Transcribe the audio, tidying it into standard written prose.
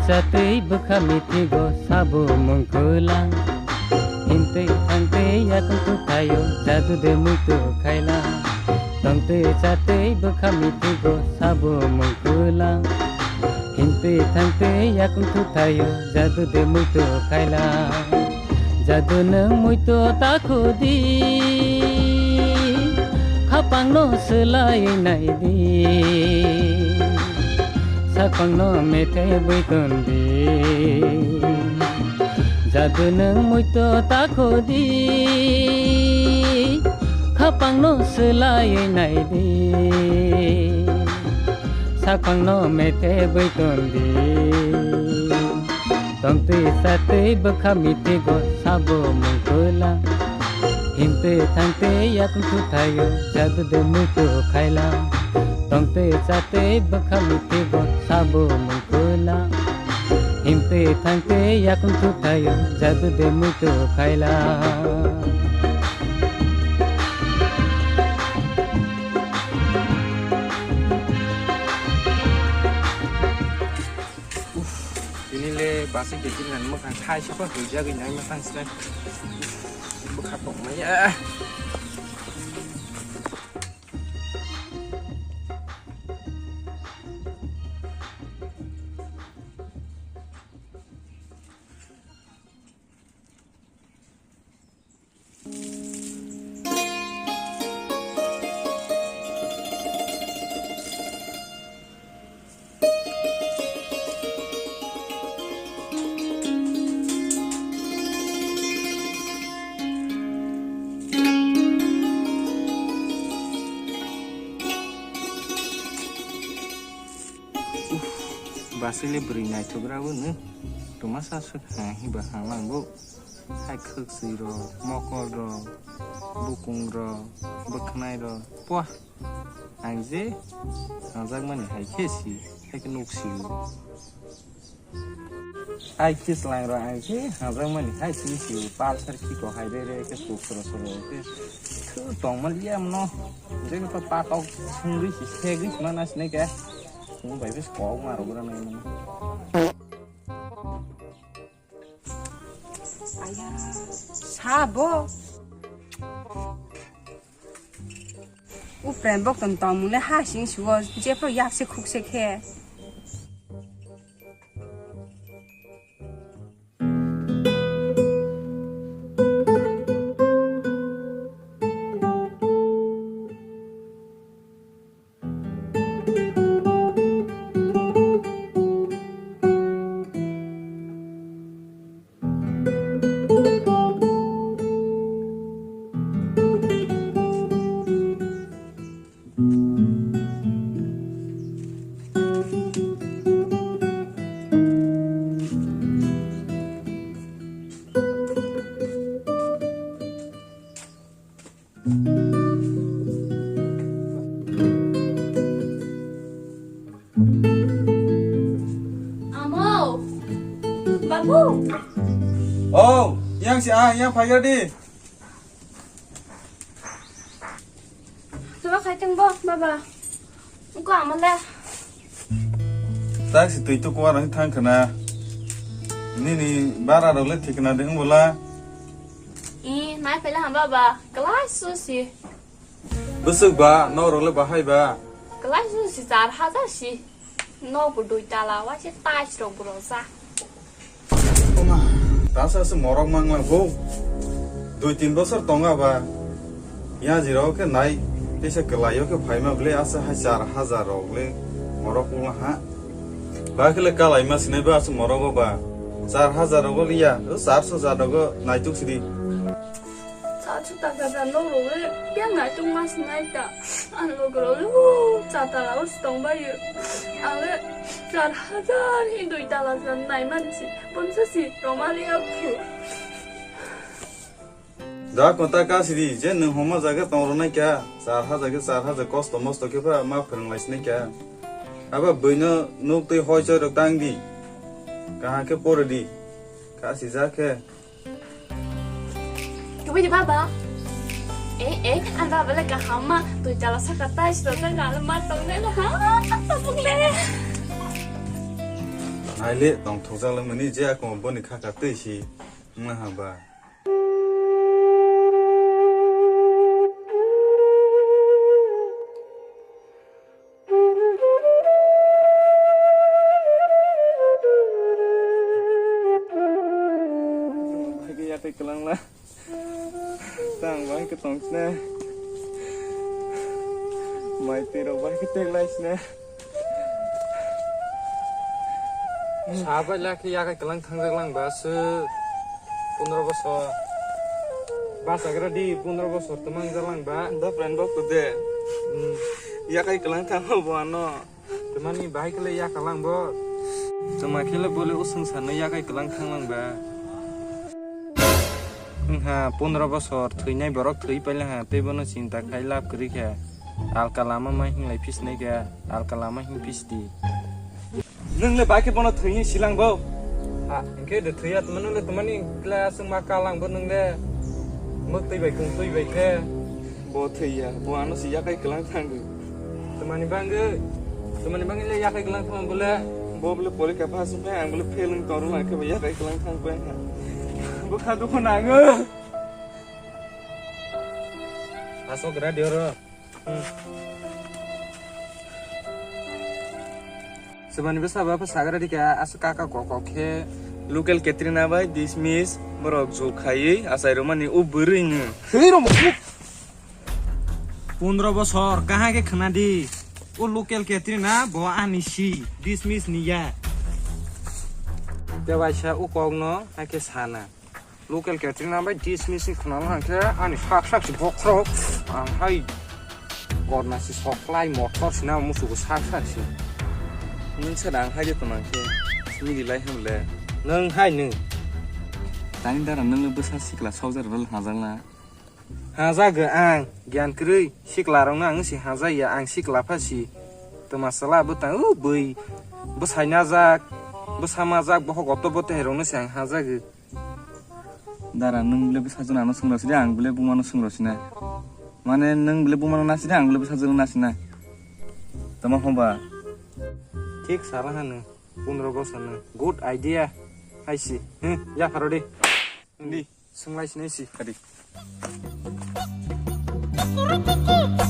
Satay bekami tigo sabo mengkulang Hinte tante yakun tu tayo jadu de muito kaila Tante satay bekami tigo sabo mengkulang Hinte tante yakun tu tayo jadu de muito kaila Jadu nang muito takudi Kapang no selai nai di Sakang no mete buitondi Jadu nang muito takodi Kapang no selai nai di Sakang no mete buitondi Tongte sate bekami tigo sabo mengkula Hinte tante yakun tutayo jadu de muito kaila Tongte sate bekami tigo sabo mengkula Hinte tante yakun tutayo jadu de muito kaila Ini le basi jadi dengan makan thai siapa kerja gini makan selain bukan pokoknya Basile beri naik coba nih, rumah sasuk hahi bahalang bu, hai keksi ro, mokor ro, bukung ro, beknai ro, puah, angze, angzak mana hai kesi, hai kenuksi, hai kes lain ro angze, angzak mana hai sisi, pasar kiko hai dere ke sukro soro ke, ke tong maliam no, jadi apa patok sendiri sih, segis mana sih ke? Không phải biết có mà rồi này mà. Aya, sabo. U friend bốc tầm tầm muốn lấy hai xin xuống, chế pro yak sẽ khúc sẽ khe. Babu. Oh, yang si A, yang payah di. Coba kaitin bo, baba. Engkau aman deh. Tak si tu itu kuat orang thang kena. Ini bara dolet thik kena deng bola. Ih, naik pula hamba ba. Kelas susi. Besok ba, no rolle bahai ba. Kelas susi jar hazar sih. No berdui tala, wah sih taj dong berosa. Oma, tasa se morong mang mang bo. 2-3 বছর tonga ba. Ya jiro ke nai. Tisa kelayo ke phaima ble asa 1000 rogle. Morok pula ha. Ba kele kalai mas ne ba asa morok ba. 4000 rogle ya, 400 rogle nai tuk sidi. Satu tak ada nol le, biar nggak tuh mas naik dah. Anu kalau le, jatah lawas dong bayu. Ale, 4,000 Hindu italasan naik manci, pun sesi Romalia pu. दा कोता कासिदी जे नों हमा जागे तंरनाय क्या 4,000 कस्ट मस्त के फा मा फोरोंलायसनाय क्या आबा बैनो नोक्तै हयस रक्तांदी कहा के पोरदी कासि जाके Coba di baba. Anda boleh ke hama, tu jalan sakata, sudah nggak lemah tong deh lah, tapung deh. आइले दं थोजालं मनि जे आको बनि खाका तैसि मा हाबा Kaya kelang lah, tang bang ketong sne, mai tiro bang ketek lais sne. Sahabat laki ya kayak kelang tanggang bas 15 bosor bahasa kira di 15 bosor teman jalan ba Da friend bok tude, ya kayak kelang tanggal buano. teman ni baik le ya kelang bo teman kile boleh usung sana ya kayak kelang tanggang ba ha 15 bosor theinai borok thei paila ha tebono cinta khailap kri kha al kalama ma hing lai pis nei ga al kalama hing pis di nung le baik bono thei silang bo ha engke de thei teman ni kelas ma kalang bo nung le mak tei bai kung tei bai ke Bo thei ya, buano si ya kayak kelang tanggu. teman ni bang le ya kayak kelang tanggang boleh Bo bole poli kapa sumpe ang bole feeling toru la ke ya kayak kelang tang ben ha. bukan tuh nangge masuk gerak dia ro sebenarnya besar apa sagar di kayak asuk kakak kok ke Local Katrina bai dismiss morok jo khai asai romani u buring. hei ro 15 বছর कहाँ के खाना दी वो लोकल केतरी ना बो आनिसी डिसमिस निया बेवाइसा उ कगनो आके साना लोकल केतरी ना बाय डिसमिस खाना हांखे आनि साक बख्रो आं हाय गरनासि सख्लाय मटर सिना मुसुखौ साकसि Nung sedang haja teman ke, sini gilai hamle. नों हाय नों Tani dara nung le besar sikla saujar rel hazang la. हाजागो आं ज्ञानक्रै सिक्लारावनो आं सि हाजायो आं सिक्लाफासि तमासला बता उ बै बसायना जाक बसामा जाक बह गत बते हेरावनो सि आं हाजागो Dara nung le besar jana no sungrosi de ang bole bumano sungrosi na. Mane nung bole bumano nasi de ang bole besar jana nasi na. Tama homba. ठीक सारा हानो 15 बसरनो गुड आइडिया हायसि या फारो दे Ndi. सोंलायसिनोसि Kadi. Kuku.